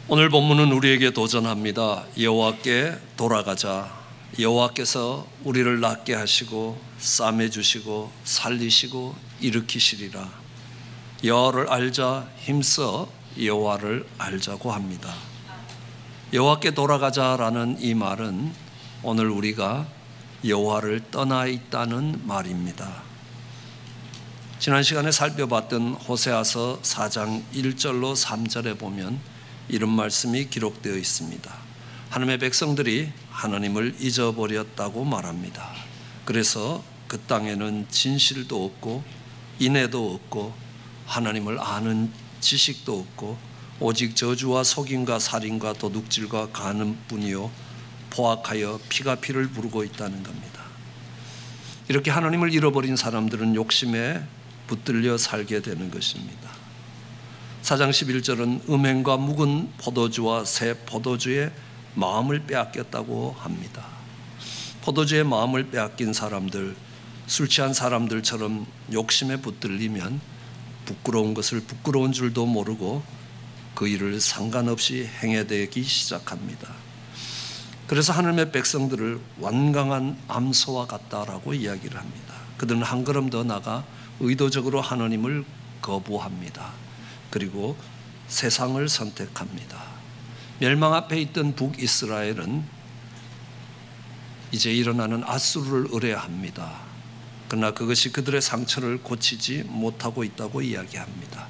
오늘 본문은 우리에게 도전합니다. 여호와께 돌아가자. 여호와께서 우리를 낫게 하시고 싸매 주시고 살리시고 일으키시리라. 여호와를 알자. 힘써 여호와를 알자고 합니다. 여호와께 돌아가자라는 이 말은 오늘 우리가 여호와를 떠나 있다는 말입니다. 지난 시간에 살펴봤던 호세아서 4장 1절로 3절에 보면 이런 말씀이 기록되어 있습니다. 하나님의 백성들이 하나님을 잊어버렸다고 말합니다. 그래서 그 땅에는 진실도 없고 인애도 없고 하나님을 아는 지식도 없고 오직 저주와 속임과 살인과 도둑질과 간음뿐이요 포악하여 피가 피를 부르고 있다는 겁니다. 이렇게 하나님을 잃어버린 사람들은 욕심에 붙들려 살게 되는 것입니다. 4장 11절은 음행과 묵은 포도주와 새 포도주의 마음을 빼앗겼다고 합니다. 포도주의 마음을 빼앗긴 사람들, 술 취한 사람들처럼 욕심에 붙들리면 부끄러운 것을 부끄러운 줄도 모르고 그 일을 상관없이 행해되기 시작합니다. 그래서 하나님의 백성들을 완강한 암소와 같다라고 이야기를 합니다. 그들은 한 걸음 더 나가 의도적으로 하나님을 거부합니다. 그리고 세상을 선택합니다. 멸망 앞에 있던 북이스라엘은 이제 일어나는 아수르를 의뢰합니다. 그러나 그것이 그들의 상처를 고치지 못하고 있다고 이야기합니다.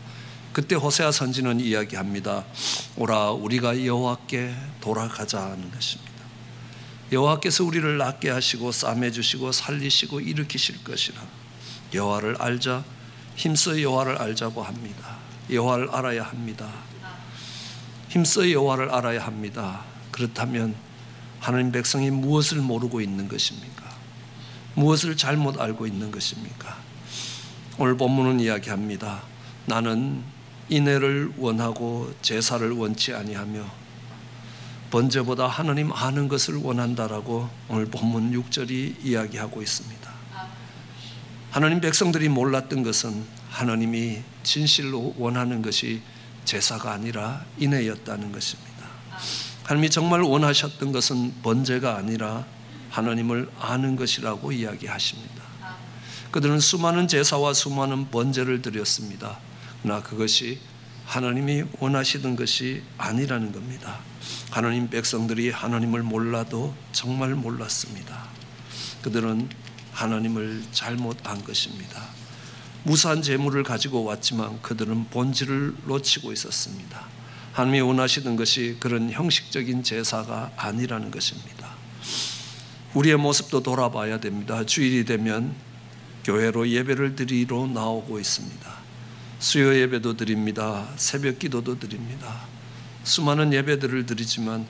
그때 호세아 선지는 이야기합니다. 오라 우리가 여호와께 돌아가자는 것입니다. 여호와께서 우리를 낫게 하시고 싸매 주시고 살리시고 일으키실 것이라. 여호와를 알자. 힘써 여호와를 알자고 합니다. 여호와를 알아야 합니다. 힘써 여호와를 알아야 합니다. 그렇다면 하나님 백성이 무엇을 모르고 있는 것입니까? 무엇을 잘못 알고 있는 것입니까? 오늘 본문은 이야기합니다. 나는 인애를 원하고 제사를 원치 아니하며 번제보다 하나님 아는 것을 원한다라고 오늘 본문 6절이 이야기하고 있습니다. 하나님 백성들이 몰랐던 것은 하나님이 진실로 원하는 것이 제사가 아니라 인애였다는 것입니다. 하나님이 정말 원하셨던 것은 번제가 아니라 하나님을 아는 것이라고 이야기하십니다. 그들은 수많은 제사와 수많은 번제를 드렸습니다. 그러나 그것이 하나님이 원하시던 것이 아니라는 겁니다. 하나님 백성들이 하나님을 몰라도 정말 몰랐습니다. 그들은 하나님을 잘못 안 것입니다. 무수한 재물을 가지고 왔지만 그들은 본질을 놓치고 있었습니다. 하나님이 원하시던 것이 그런 형식적인 제사가 아니라는 것입니다. 우리의 모습도 돌아봐야 됩니다. 주일이 되면 교회로 예배를 드리러 나오고 있습니다. 수요 예배도 드립니다. 새벽 기도도 드립니다. 수많은 예배들을 드리지만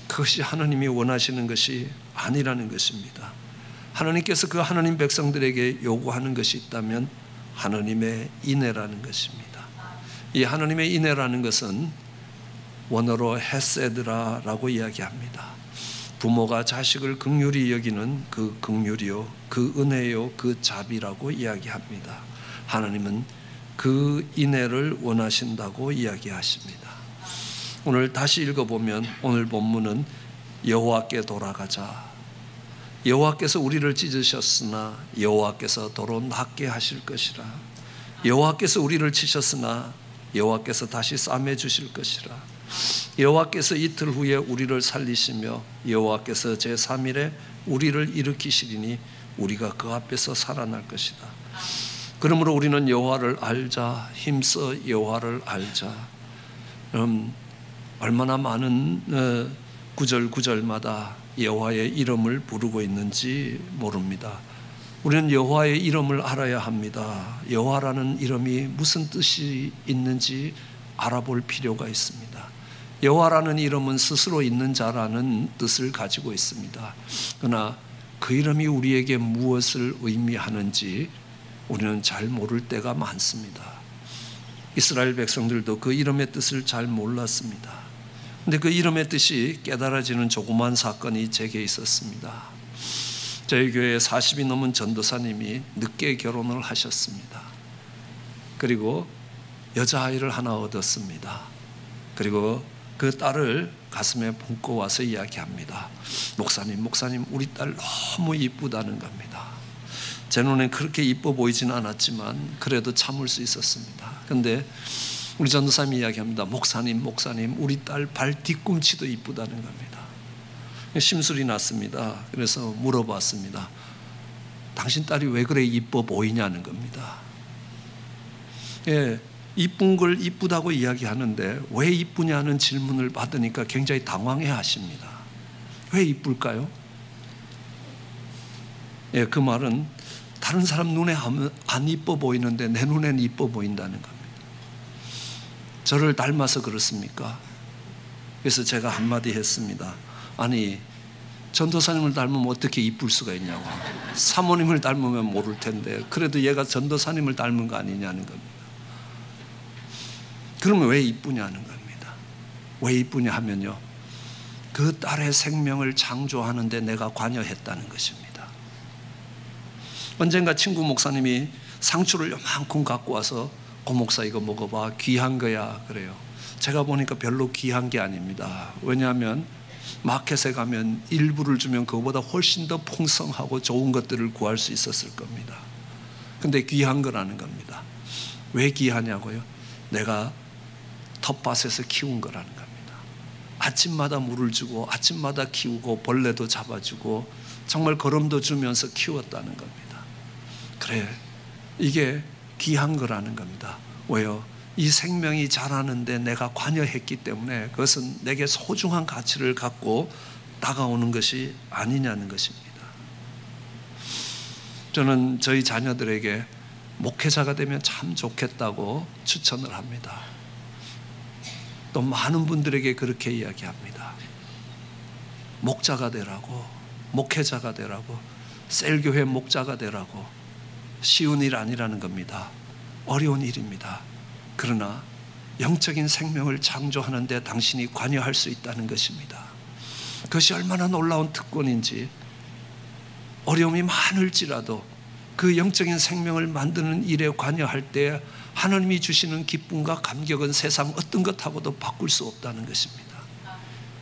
그것이 하나님이 원하시는 것이 아니라는 것입니다. 하나님께서 그 하나님 백성들에게 요구하는 것이 있다면 하나님의 인애라는 것입니다. 이 하나님의 인애라는 것은 원어로 헤세드라라고 이야기합니다. 부모가 자식을 긍휼히 여기는 그 긍휼이요, 그 은혜요, 그 자비라고 이야기합니다. 하나님은 그 인애를 원하신다고 이야기하십니다. 오늘 다시 읽어보면 오늘 본문은 여호와께 돌아가자. 여호와께서 우리를 찢으셨으나 여호와께서 도로 낫게 하실 것이라. 여호와께서 우리를 치셨으나 여호와께서 다시 싸매 주실 것이라. 여호와께서 이틀 후에 우리를 살리시며 여호와께서 제3일에 우리를 일으키시리니 우리가 그 앞에서 살아날 것이다. 그러므로 우리는 여호와를 알자. 힘써 여호와를 알자. 얼마나 많은 구절마다 여호와의 이름을 부르고 있는지 모릅니다. 우리는 여호와의 이름을 알아야 합니다. 여호와라는 이름이 무슨 뜻이 있는지 알아볼 필요가 있습니다. 여호와라는 이름은 스스로 있는 자라는 뜻을 가지고 있습니다. 그러나 그 이름이 우리에게 무엇을 의미하는지 우리는 잘 모를 때가 많습니다. 이스라엘 백성들도 그 이름의 뜻을 잘 몰랐습니다. 근데 그 이름의 뜻이 깨달아지는 조그만 사건이 제게 있었습니다. 저희 교회에 40이 넘은 전도사님이 늦게 결혼을 하셨습니다. 그리고 여자아이를 하나 얻었습니다. 그리고 그 딸을 가슴에 품고 와서 이야기합니다. 목사님, 우리 딸 너무 이쁘다는 겁니다. 제 눈엔 그렇게 이뻐 보이진 않았지만 그래도 참을 수 있었습니다. 근데 우리 전도사님이 이야기합니다. 목사님, 우리 딸 발 뒤꿈치도 이쁘다는 겁니다. 심술이 났습니다. 그래서 물어봤습니다. 당신 딸이 왜 그래 이뻐 보이냐는 겁니다. 예, 이쁜 걸 이쁘다고 이야기하는데 왜 이쁘냐는 질문을 받으니까 굉장히 당황해 하십니다. 왜 이쁠까요? 예, 그 말은 다른 사람 눈에 안 이뻐 보이는데 내 눈엔 이뻐 보인다는 겁니다. 저를 닮아서 그렇습니까? 그래서 제가 한마디 했습니다. 아니, 전도사님을 닮으면 어떻게 이쁠 수가 있냐고. 사모님을 닮으면 모를 텐데 그래도 얘가 전도사님을 닮은 거 아니냐는 겁니다. 그러면 왜 이쁘냐는 겁니다. 왜 이쁘냐 하면요, 그 딸의 생명을 창조하는데 내가 관여했다는 것입니다. 언젠가 친구 목사님이 상추를 요만큼 갖고 와서 고 목사 이거 먹어봐, 귀한 거야 그래요. 제가 보니까 별로 귀한 게 아닙니다. 왜냐하면 마켓에 가면 일부를 주면 그거보다 훨씬 더 풍성하고 좋은 것들을 구할 수 있었을 겁니다. 근데 귀한 거라는 겁니다. 왜 귀하냐고요? 내가 텃밭에서 키운 거라는 겁니다. 아침마다 물을 주고 아침마다 키우고 벌레도 잡아주고 정말 거름도 주면서 키웠다는 겁니다. 그래, 이게 귀한 거라는 겁니다. 왜요? 이 생명이 자라는데 내가 관여했기 때문에 그것은 내게 소중한 가치를 갖고 다가오는 것이 아니냐는 것입니다. 저는 저희 자녀들에게 목회자가 되면 참 좋겠다고 추천을 합니다. 또 많은 분들에게 그렇게 이야기합니다. 목자가 되라고, 목회자가 되라고, 셀교회 목자가 되라고. 쉬운 일 아니라는 겁니다. 어려운 일입니다. 그러나 영적인 생명을 창조하는데 당신이 관여할 수 있다는 것입니다. 그것이 얼마나 놀라운 특권인지, 어려움이 많을지라도 그 영적인 생명을 만드는 일에 관여할 때 하나님이 주시는 기쁨과 감격은 세상 어떤 것하고도 바꿀 수 없다는 것입니다.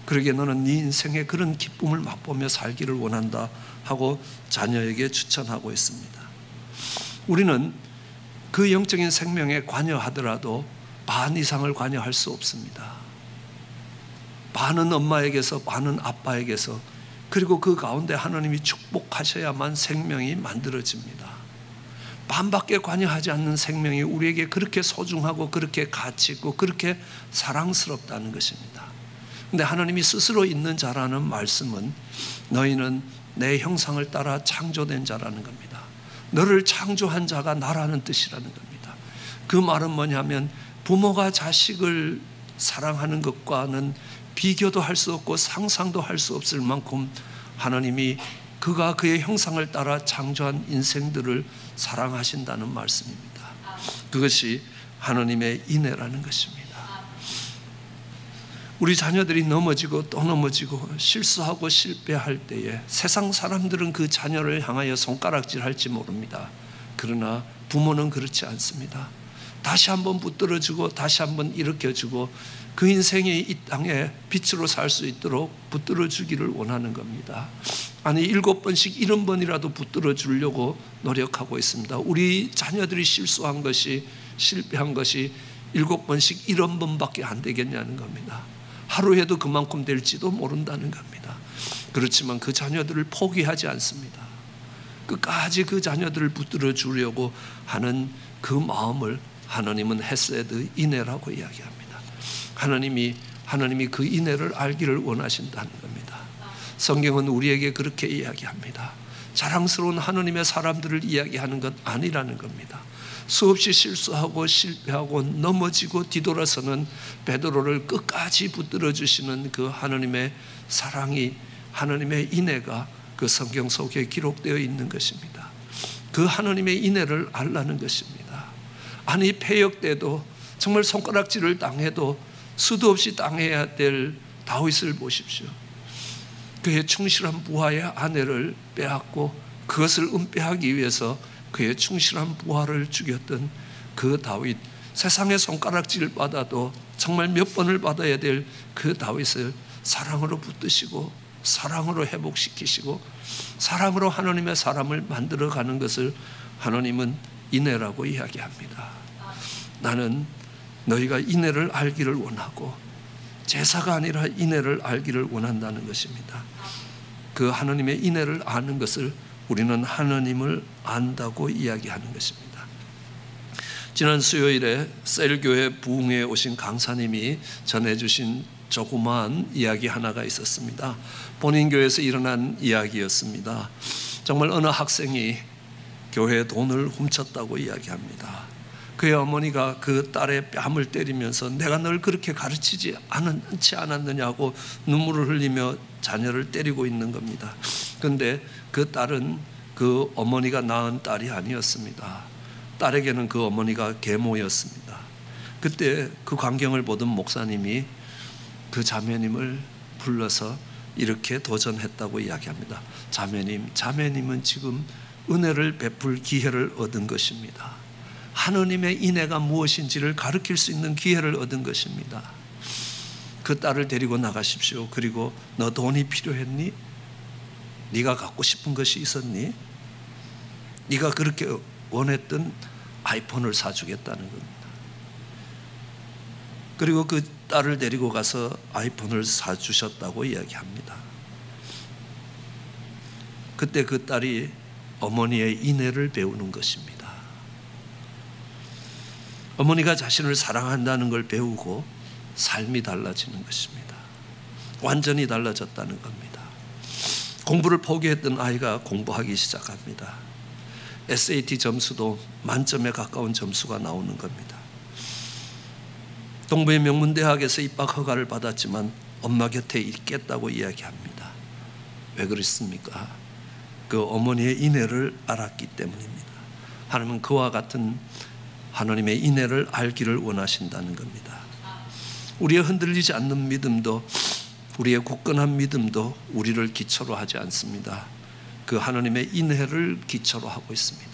그러기에 너는 네 인생에 그런 기쁨을 맛보며 살기를 원한다 하고 자녀에게 추천하고 있습니다. 우리는 그 영적인 생명에 관여하더라도 반 이상을 관여할 수 없습니다. 반은 엄마에게서, 반은 아빠에게서, 그리고 그 가운데 하나님이 축복하셔야만 생명이 만들어집니다. 반밖에 관여하지 않는 생명이 우리에게 그렇게 소중하고 그렇게 가치 있고 그렇게 사랑스럽다는 것입니다. 그런데 하나님이 스스로 있는 자라는 말씀은 너희는 내 형상을 따라 창조된 자라는 겁니다. 너를 창조한 자가 나라는 뜻이라는 겁니다. 그 말은 뭐냐면 부모가 자식을 사랑하는 것과는 비교도 할 수 없고 상상도 할 수 없을 만큼 하나님이 그가 그의 형상을 따라 창조한 인생들을 사랑하신다는 말씀입니다. 그것이 하나님의 인애라는 것입니다. 우리 자녀들이 넘어지고 또 넘어지고 실수하고 실패할 때에 세상 사람들은 그 자녀를 향하여 손가락질할지 모릅니다. 그러나 부모는 그렇지 않습니다. 다시 한번 붙들어주고 다시 한번 일으켜주고 그 인생이 이 땅에 빛으로 살 수 있도록 붙들어주기를 원하는 겁니다. 아니 7번씩 70번이라도 붙들어주려고 노력하고 있습니다. 우리 자녀들이 실수한 것이, 실패한 것이 7번씩 70번밖에 안 되겠냐는 겁니다. 하루에도 그만큼 될지도 모른다는 겁니다. 그렇지만 그 자녀들을 포기하지 않습니다. 끝까지 그 자녀들을 붙들어 주려고 하는 그 마음을 하나님은 헤세드, 인애라고 이야기합니다. 하나님이 그 인애를 알기를 원하신다는 겁니다. 성경은 우리에게 그렇게 이야기합니다. 자랑스러운 하나님의 사람들을 이야기하는 것 아니라는 겁니다. 수없이 실수하고 실패하고 넘어지고 뒤돌아서는 베드로를 끝까지 붙들어 주시는 그 하나님의 사랑이, 하나님의 인애가 그 성경 속에 기록되어 있는 것입니다. 그 하나님의 인애를 알라는 것입니다. 아니 패역 때도 정말 손가락질을 당해도 수도 없이 당해야 될 다윗을 보십시오. 그의 충실한 부하의 아내를 빼앗고 그것을 은폐하기 위해서 그의 충실한 부하를 죽였던 그 다윗, 세상의 손가락질 받아도 정말 몇 번을 받아야 될 그 다윗을 사랑으로 붙드시고 사랑으로 회복시키시고 사랑으로 하나님의 사람을 만들어가는 것을 하나님은 인애라고 이야기합니다. 나는 너희가 인애를 알기를 원하고 제사가 아니라 인애를 알기를 원한다는 것입니다. 그 하나님의 인애를 아는 것을 우리는 하나님을 안다고 이야기하는 것입니다. 지난 수요일에 셀교회 부흥회에 오신 강사님이 전해주신 조그마한 이야기 하나가 있었습니다. 본인 교회에서 일어난 이야기였습니다. 정말 어느 학생이 교회의 돈을 훔쳤다고 이야기합니다. 그의 어머니가 그 딸의 뺨을 때리면서 내가 널 그렇게 가르치지 않았느냐고 눈물을 흘리며 자녀를 때리고 있는 겁니다. 그런데 그 딸은 그 어머니가 낳은 딸이 아니었습니다. 딸에게는 그 어머니가 계모였습니다. 그때 그 광경을 보던 목사님이 그 자매님을 불러서 이렇게 도전했다고 이야기합니다. 자매님은 지금 은혜를 베풀 기회를 얻은 것입니다. 하나님의 인애가 무엇인지를 가르칠 수 있는 기회를 얻은 것입니다. 그 딸을 데리고 나가십시오. 그리고 너 돈이 필요했니? 네가 갖고 싶은 것이 있었니? 네가 그렇게 원했던 아이폰을 사주겠다는 겁니다. 그리고 그 딸을 데리고 가서 아이폰을 사주셨다고 이야기합니다. 그때 그 딸이 어머니의 인애를 배우는 것입니다. 어머니가 자신을 사랑한다는 걸 배우고 삶이 달라지는 것입니다. 완전히 달라졌다는 겁니다. 공부를 포기했던 아이가 공부하기 시작합니다. SAT 점수도 만점에 가까운 점수가 나오는 겁니다. 동부의 명문대학에서 입학 허가를 받았지만 엄마 곁에 있겠다고 이야기합니다. 왜 그랬습니까? 그 어머니의 인애를 알았기 때문입니다. 하나님은 그와 같은 하나님의 인애를 알기를 원하신다는 겁니다. 우리의 흔들리지 않는 믿음도, 우리의 굳건한 믿음도 우리를 기초로 하지 않습니다. 그 하나님의 인애를 기초로 하고 있습니다.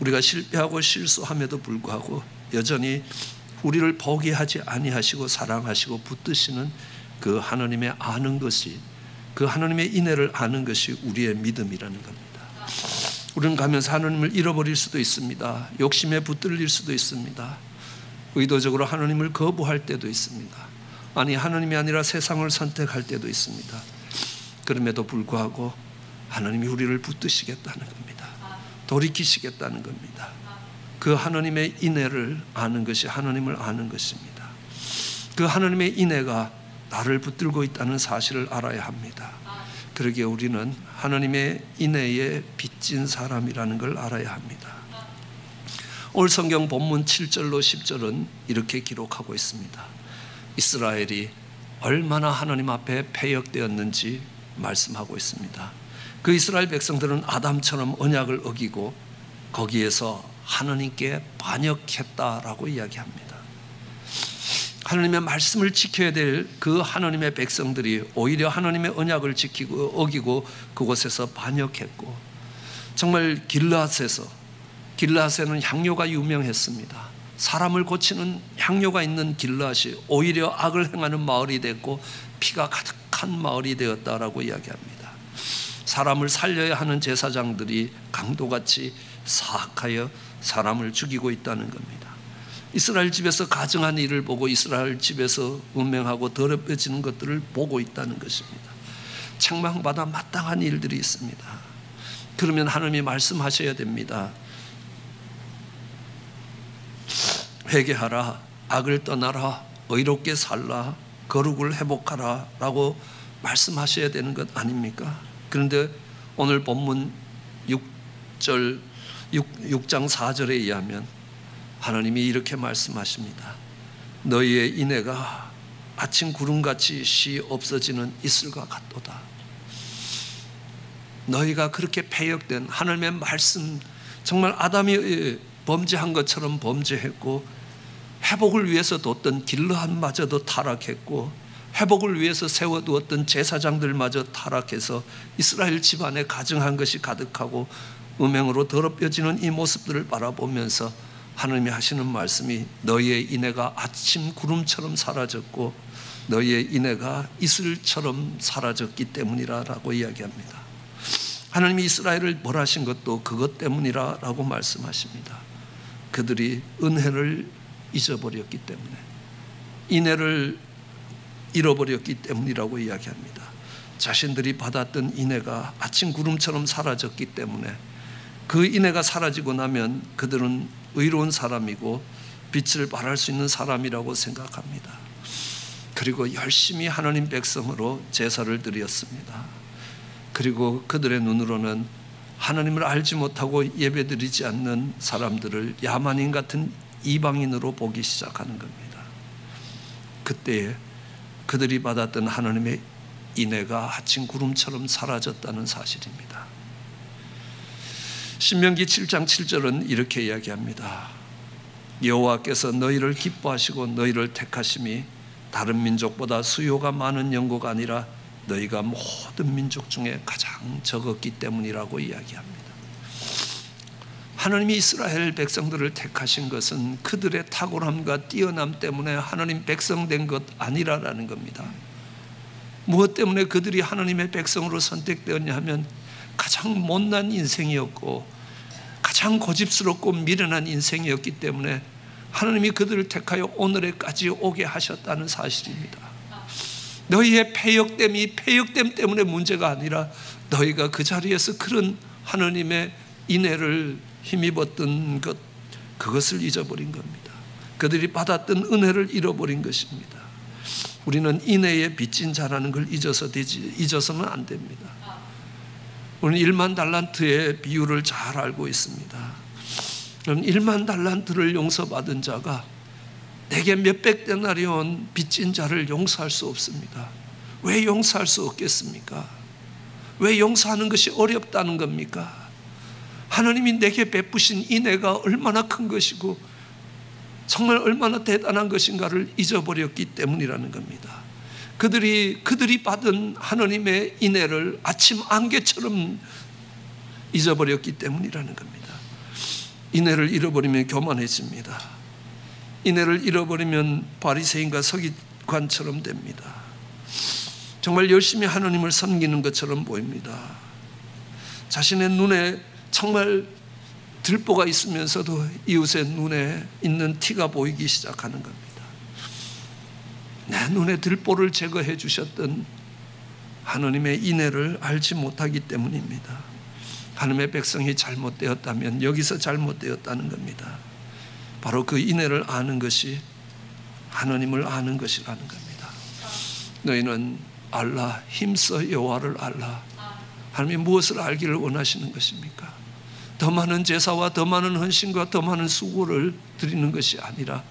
우리가 실패하고 실수함에도 불구하고 여전히 우리를 포기하지 아니하시고 사랑하시고 붙드시는 그 하나님의 아는 것이, 그 하나님의 인애를 아는 것이 우리의 믿음이라는 겁니다. 우리는 가면서 하나님을 잃어버릴 수도 있습니다. 욕심에 붙들릴 수도 있습니다. 의도적으로 하나님을 거부할 때도 있습니다. 아니, 하나님이 아니라 세상을 선택할 때도 있습니다. 그럼에도 불구하고 하나님이 우리를 붙드시겠다는 겁니다. 돌이키시겠다는 겁니다. 그 하나님의 인애를 아는 것이 하나님을 아는 것입니다. 그 하나님의 인애가 나를 붙들고 있다는 사실을 알아야 합니다. 그러기에 우리는 하나님의 인애에 빚진 사람이라는 걸 알아야 합니다. 오늘 성경 본문 7절로 10절은 이렇게 기록하고 있습니다. 이스라엘이 얼마나 하나님 앞에 패역되었는지 말씀하고 있습니다. 그 이스라엘 백성들은 아담처럼 언약을 어기고 거기에서 하나님께 반역했다라고 이야기합니다. 하나님의 말씀을 지켜야 될 그 하나님의 백성들이 오히려 하나님의 언약을 지키고 어기고 그곳에서 반역했고, 정말 길르앗에는 향료가 유명했습니다. 사람을 고치는 향료가 있는 길르앗이 오히려 악을 행하는 마을이 됐고 피가 가득한 마을이 되었다라고 이야기합니다. 사람을 살려야 하는 제사장들이 강도같이 사악하여 사람을 죽이고 있다는 겁니다. 이스라엘 집에서 가증한 일을 보고 이스라엘 집에서 음행하고 더럽혀지는 것들을 보고 있다는 것입니다. 책망받아 마땅한 일들이 있습니다. 그러면 하나님이 말씀하셔야 됩니다. 회개하라, 악을 떠나라, 의롭게 살라, 거룩을 회복하라 라고 말씀하셔야 되는 것 아닙니까? 그런데 오늘 본문 6장 4절에 의하면 하나님이 이렇게 말씀하십니다. 너희의 인애가 아침 구름같이 시 없어지는 이슬과 같도다. 너희가 그렇게 패역된 하나님의 말씀, 정말 아담이 범죄한 것처럼 범죄했고 회복을 위해서 뒀던 길르앗마저도 타락했고 회복을 위해서 세워두었던 제사장들마저 타락해서 이스라엘 집안에 가증한 것이 가득하고 음행으로 더럽혀지는 이 모습들을 바라보면서 하나님이 하시는 말씀이 너희의 인애가 아침 구름처럼 사라졌고 너희의 인애가 이슬처럼 사라졌기 때문이라고 이야기합니다. 하나님이 이스라엘을 벌하신 것도 그것 때문이라고 말씀하십니다. 그들이 은혜를 잊어버렸기 때문에, 인애를 잃어버렸기 때문이라고 이야기합니다. 자신들이 받았던 인애가 아침 구름처럼 사라졌기 때문에 그 인애가 사라지고 나면 그들은 의로운 사람이고 빛을 발할 수 있는 사람이라고 생각합니다. 그리고 열심히 하나님 백성으로 제사를 드렸습니다. 그리고 그들의 눈으로는 하나님을 알지 못하고 예배드리지 않는 사람들을 야만인 같은 이방인으로 보기 시작하는 겁니다. 그때에 그들이 받았던 하나님의 인애가 아침 구름처럼 사라졌다는 사실입니다. 신명기 7장 7절은 이렇게 이야기합니다. 여호와께서 너희를 기뻐하시고 너희를 택하심이 다른 민족보다 수요가 많은 연고가 아니라 너희가 모든 민족 중에 가장 적었기 때문이라고 이야기합니다. 하나님이 이스라엘 백성들을 택하신 것은 그들의 탁월함과 뛰어남 때문에 하나님 백성 된 것 아니라라는 겁니다. 무엇 때문에 그들이 하나님의 백성으로 선택되었냐 하면 가장 못난 인생이었고 가장 고집스럽고 미련한 인생이었기 때문에 하나님이 그들을 택하여 오늘에까지 오게 하셨다는 사실입니다. 너희의 패역됨 때문에 문제가 아니라 너희가 그 자리에서 그런 하나님의 인애를 힘입었던 것, 그것을 잊어버린 겁니다. 그들이 받았던 은혜를 잃어버린 것입니다. 우리는 인애의 빚진 자라는 걸 잊어서는 안 됩니다. 우리는 1만 달란트의 비유를 잘 알고 있습니다. 그럼 1만 달란트를 용서받은 자가 내게 몇백 데나리온 빚진 자를 용서할 수 없습니다. 왜 용서할 수 없겠습니까? 왜 용서하는 것이 어렵다는 겁니까? 하나님이 내게 베푸신 인애가 얼마나 큰 것이고 정말 얼마나 대단한 것인가를 잊어버렸기 때문이라는 겁니다. 그들이 받은 하나님의 인애를 아침 안개처럼 잊어버렸기 때문이라는 겁니다. 인애를 잃어버리면 교만해집니다. 인애를 잃어버리면 바리새인과 서기관처럼 됩니다. 정말 열심히 하나님을 섬기는 것처럼 보입니다. 자신의 눈에 정말 들보가 있으면서도 이웃의 눈에 있는 티가 보이기 시작하는 겁니다. 내 눈에 들보를 제거해 주셨던 하나님의 인애를 알지 못하기 때문입니다. 하나님의 백성이 잘못되었다면 여기서 잘못되었다는 겁니다. 바로 그 인애를 아는 것이 하나님을 아는 것이라는 겁니다. 너희는 알라, 힘써 여호와를 알라. 하나님이 무엇을 알기를 원하시는 것입니까? 더 많은 제사와 더 많은 헌신과 더 많은 수고를 드리는 것이 아니라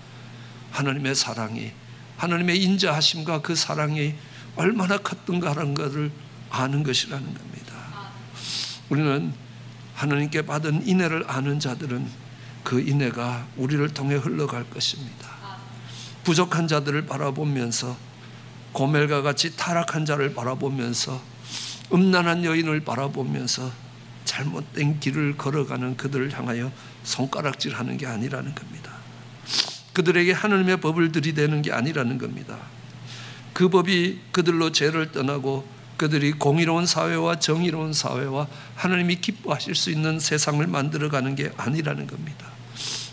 하나님의 사랑이, 하나님의 인자하심과 그 사랑이 얼마나 컸던가라는 것을 아는 것이라는 겁니다. 우리는 하나님께 받은 인애를 아는 자들은 그 인애가 우리를 통해 흘러갈 것입니다. 부족한 자들을 바라보면서, 고멜과 같이 타락한 자를 바라보면서, 음란한 여인을 바라보면서 잘못된 길을 걸어가는 그들을 향하여 손가락질하는 게 아니라는 겁니다. 그들에게 하나님의 법을 들이대는 게 아니라는 겁니다. 그 법이 그들로 죄를 떠나고 그들이 공의로운 사회와 정의로운 사회와 하나님이 기뻐하실 수 있는 세상을 만들어가는 게 아니라는 겁니다.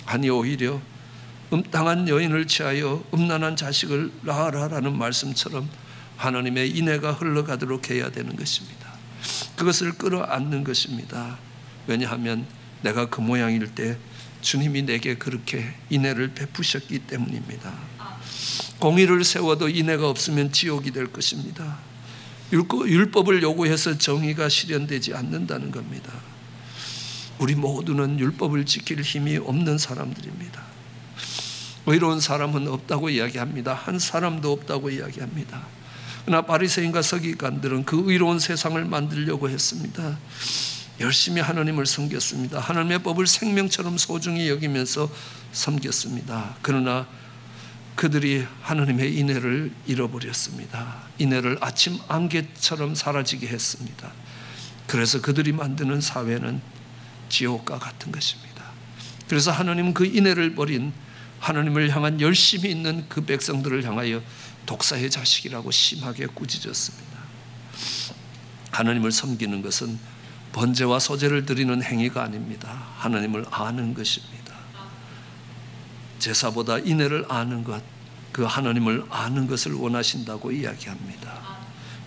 아니, 오히려 음탕한 여인을 취하여 음란한 자식을 낳아라라는 말씀처럼 하나님의 인애가 흘러가도록 해야 되는 것입니다. 그것을 끌어안는 것입니다. 왜냐하면 내가 그 모양일 때 주님이 내게 그렇게 인애를 베푸셨기 때문입니다. 공의를 세워도 인애가 없으면 지옥이 될 것입니다. 율법을 요구해서 정의가 실현되지 않는다는 겁니다. 우리 모두는 율법을 지킬 힘이 없는 사람들입니다. 의로운 사람은 없다고 이야기합니다. 한 사람도 없다고 이야기합니다. 그러나 바리새인과 서기관들은 그 의로운 세상을 만들려고 했습니다. 열심히 하나님을 섬겼습니다. 하나님의 법을 생명처럼 소중히 여기면서 섬겼습니다. 그러나 그들이 하나님의 인애를 잃어버렸습니다. 인애를 아침 안개처럼 사라지게 했습니다. 그래서 그들이 만드는 사회는 지옥과 같은 것입니다. 그래서 하나님은 그 인애를 버린 하나님을 향한 열심이 있는 그 백성들을 향하여 독사의 자식이라고 심하게 꾸짖었습니다. 하나님을 섬기는 것은 번제와 소제를 드리는 행위가 아닙니다. 하나님을 아는 것입니다. 제사보다 인애를 아는 것, 그 하나님을 아는 것을 원하신다고 이야기합니다.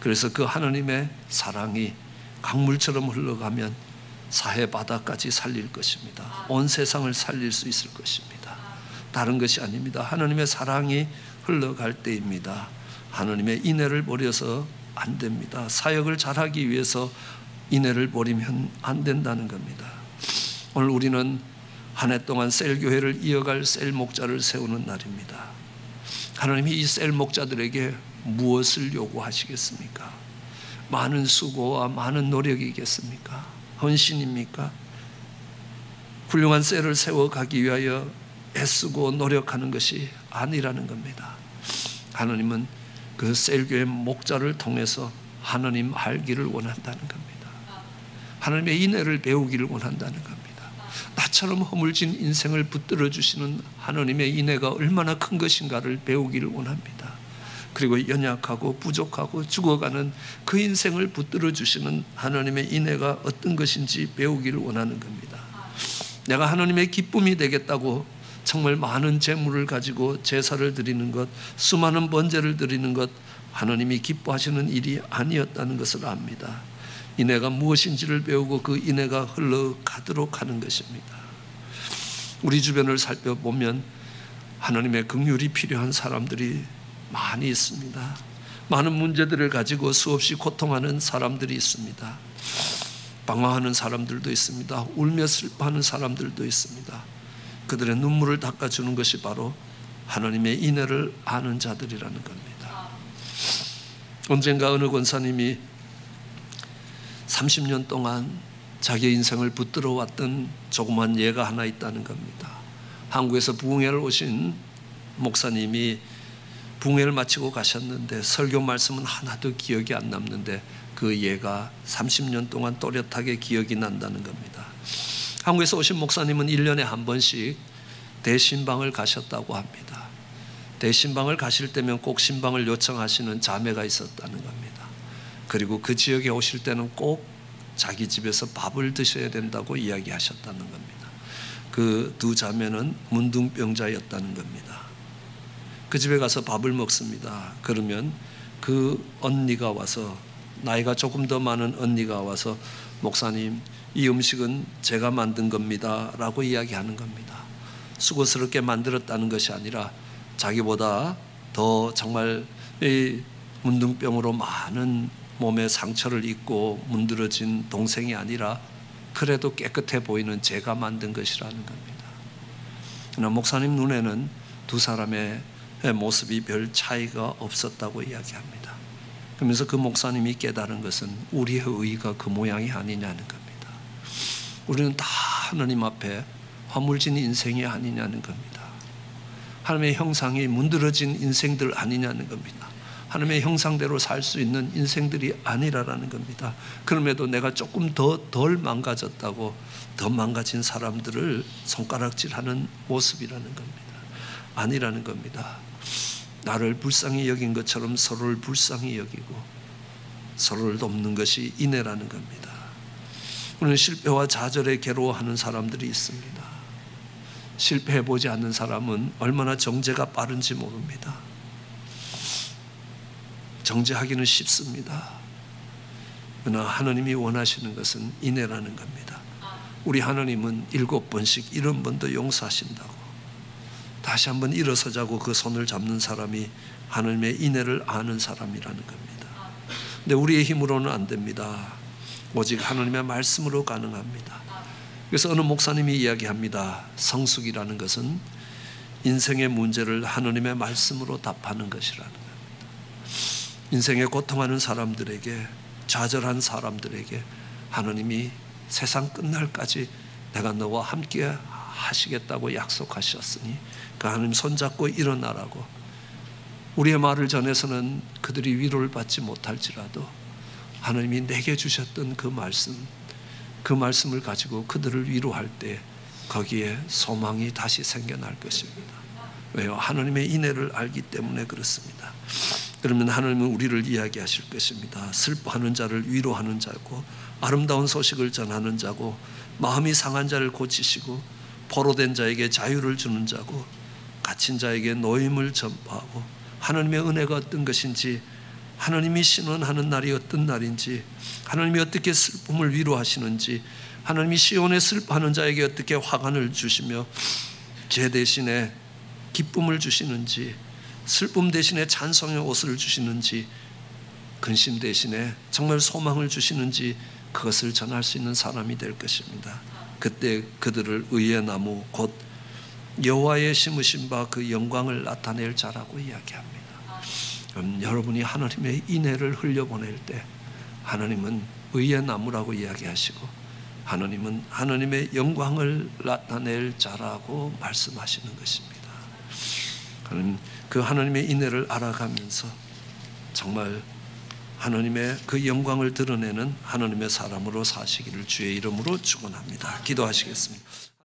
그래서 그 하나님의 사랑이 강물처럼 흘러가면 사해 바다까지 살릴 것입니다. 온 세상을 살릴 수 있을 것입니다. 다른 것이 아닙니다. 하나님의 사랑이 흘러갈 때입니다. 하나님의 인애를 버려서 안 됩니다. 사역을 잘하기 위해서 인애를 버리면 안 된다는 겁니다. 오늘 우리는 한 해 동안 셀교회를 이어갈 셀 목자를 세우는 날입니다. 하나님이 이 셀 목자들에게 무엇을 요구하시겠습니까? 많은 수고와 많은 노력이겠습니까? 헌신입니까? 훌륭한 셀을 세워가기 위하여 애쓰고 노력하는 것이 아니라는 겁니다. 하나님은 그 셀교회 목자를 통해서 하나님 알기를 원한다는 겁니다. 하나님의 인애를 배우기를 원한다는 겁니다. 나처럼 허물진 인생을 붙들어 주시는 하나님의 인애가 얼마나 큰 것인가를 배우기를 원합니다. 그리고 연약하고 부족하고 죽어가는 그 인생을 붙들어 주시는 하나님의 인애가 어떤 것인지 배우기를 원하는 겁니다. 내가 하나님의 기쁨이 되겠다고 정말 많은 재물을 가지고 제사를 드리는 것, 수많은 번제를 드리는 것, 하나님이 기뻐하시는 일이 아니었다는 것을 압니다. 인애가 무엇인지를 배우고 그 인애가 흘러가도록 하는 것입니다. 우리 주변을 살펴보면 하나님의 긍휼이 필요한 사람들이 많이 있습니다. 많은 문제들을 가지고 수없이 고통하는 사람들이 있습니다. 방황하는 사람들도 있습니다. 울며 슬퍼하는 사람들도 있습니다. 그들의 눈물을 닦아주는 것이 바로 하나님의 인애를 아는 자들이라는 겁니다. 언젠가 어느 권사님이 30년 동안 자기 인생을 붙들어 왔던 조그만 예가 하나 있다는 겁니다. 한국에서 부흥회를 오신 목사님이 부흥회를 마치고 가셨는데 설교 말씀은 하나도 기억이 안 남는데 그 예가 30년 동안 또렷하게 기억이 난다는 겁니다. 한국에서 오신 목사님은 1년에 한 번씩 대신방을 가셨다고 합니다. 대신방을 가실 때면 꼭 신방을 요청하시는 자매가 있었다는 겁니다. 그리고 그 지역에 오실 때는 꼭 자기 집에서 밥을 드셔야 된다고 이야기하셨다는 겁니다. 그 두 자매는 문둥병자였다는 겁니다. 그 집에 가서 밥을 먹습니다. 그러면 그 언니가 와서, 나이가 조금 더 많은 언니가 와서, 목사님, 이 음식은 제가 만든 겁니다 라고 이야기하는 겁니다. 수고스럽게 만들었다는 것이 아니라 자기보다 더 정말 이 문둥병으로 많은 몸에 상처를 입고 문드러진 동생이 아니라 그래도 깨끗해 보이는 제가 만든 것이라는 겁니다. 그러나 목사님 눈에는 두 사람의 모습이 별 차이가 없었다고 이야기합니다. 그러면서 그 목사님이 깨달은 것은 우리의 의가 그 모양이 아니냐는 겁니다. 우리는 다 하나님 앞에 허물진 인생이 아니냐는 겁니다. 하나님의 형상이 문드러진 인생들 아니냐는 겁니다. 하나님의 형상대로 살 수 있는 인생들이 아니라는 겁니다. 그럼에도 내가 조금 덜 망가졌다고 더 망가진 사람들을 손가락질하는 모습이라는 겁니다. 아니라는 겁니다. 나를 불쌍히 여긴 것처럼 서로를 불쌍히 여기고 서로를 돕는 것이 인애라는 겁니다. 우리는 실패와 좌절에 괴로워하는 사람들이 있습니다. 실패해보지 않는 사람은 얼마나 정죄가 빠른지 모릅니다. 정죄하기는 쉽습니다. 그러나 하나님이 원하시는 것은 인애라는 겁니다. 우리 하나님은 7번씩 70번도 용서하신다고. 다시 한번 일어서자고 그 손을 잡는 사람이 하나님의 인애를 아는 사람이라는 겁니다. 근데 우리의 힘으로는 안 됩니다. 오직 하나님의 말씀으로 가능합니다. 그래서 어느 목사님이 이야기합니다. 성숙이라는 것은 인생의 문제를 하나님의 말씀으로 답하는 것이라는 겁니다. 인생에 고통하는 사람들에게, 좌절한 사람들에게 하나님이 세상 끝날까지 내가 너와 함께 하시겠다고 약속하셨으니 그 하나님 손잡고 일어나라고. 우리의 말을 전해서는 그들이 위로를 받지 못할지라도 하나님이 내게 주셨던 그 말씀을 가지고 그들을 위로할 때 거기에 소망이 다시 생겨날 것입니다. 왜요? 하나님의 인애를 알기 때문에 그렇습니다. 그러면 하나님은 우리를 이야기하실 것입니다. 슬퍼하는 자를 위로하는 자고, 아름다운 소식을 전하는 자고, 마음이 상한 자를 고치시고, 포로된 자에게 자유를 주는 자고, 갇힌 자에게 노임을 전파하고, 하나님의 은혜가 어떤 것인지, 하나님이 신원하는 날이 어떤 날인지, 하나님이 어떻게 슬픔을 위로하시는지, 하나님이 시온에 슬퍼하는 자에게 어떻게 화관을 주시며 죄 대신에 기쁨을 주시는지, 슬픔 대신에 찬송의 옷을 주시는지, 근심 대신에 정말 소망을 주시는지, 그것을 전할 수 있는 사람이 될 것입니다. 그때 그들을 의의 나무 곧 여호와의 심으신 바 그 영광을 나타낼 자라고 이야기합니다. 여러분이 하나님의 인애를 흘려보낼 때 하나님은 의의 나무라고 이야기하시고, 하나님은 하나님의 영광을 나타낼 자라고 말씀하시는 것입니다. 그 하나님의 인애를 알아가면서 정말 하나님의 그 영광을 드러내는 하나님의 사람으로 사시기를 주의 이름으로 축원합니다. 기도하시겠습니다.